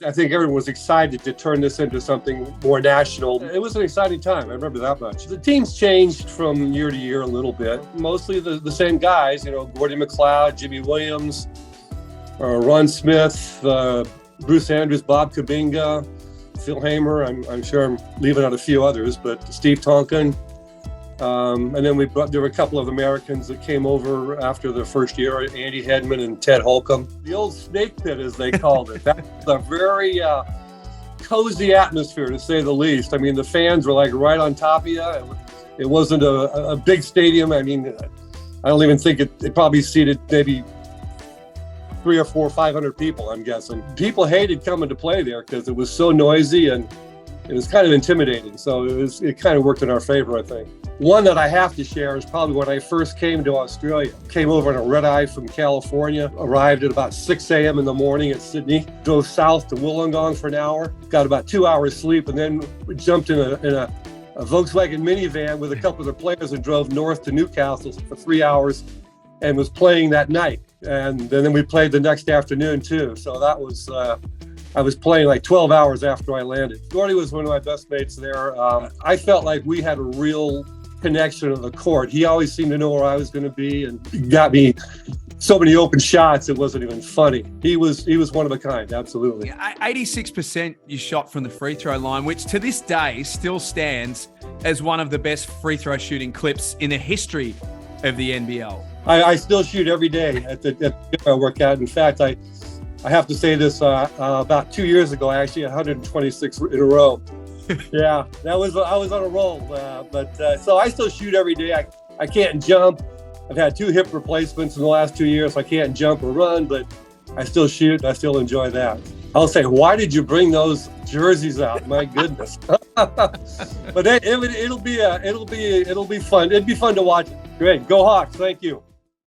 I think everyone was excited to turn this into something more national. It was an exciting time. I remember that much. The teams changed from year to year a little bit. Mostly the same guys, Gordy McLeod, Jimmy Williams, Ron Smith, Bruce Andrews, Bob Kabinga, Phil Hamer. I'm sure I'm leaving out a few others, but Steve Tonkin. And then there were a couple of Americans that came over after the first year, Andy Hedman and Ted Holcomb. The old snake pit, as they called it. That was a very cozy atmosphere, to say the least. I mean, the fans were like right on top of you. It wasn't a big stadium. I mean, I don't even think it probably seated maybe 300 or 400 or 500 people, I'm guessing. People hated coming to play there because it was so noisy and it was kind of intimidating. So it kind of worked in our favor, I think. One that I have to share is probably when I first came to Australia. Came over on a red eye from California, arrived at about 6 a.m. in the morning at Sydney, drove south to Wollongong for an hour, got about 2 hours sleep, and then jumped in a Volkswagen minivan with a couple of the players and drove north to Newcastle for 3 hours and was playing that night. And then we played the next afternoon too. So that was, I was playing like 12 hours after I landed. Gordy was one of my best mates there. I felt like we had a real connection on the court. He always seemed to know where I was going to be and got me so many open shots it wasn't even funny. He was one of a kind, absolutely. 86% you shot from the free throw line, which to this day still stands as one of the best free throw shooting clips in the history of the NBL. I still shoot every day at the gym I work out. In fact, I have to say this, about 2 years ago, I actually had 126 in a row. Yeah, I was on a roll. So I still shoot every day. I can't jump. I've had 2 hip replacements in the last 2 years. So I can't jump or run, but I still shoot. I still enjoy that. I'll say, why did you bring those jerseys out? My goodness. But it'll be fun. It'd be fun to watch. Great. Go Hawks. Thank you.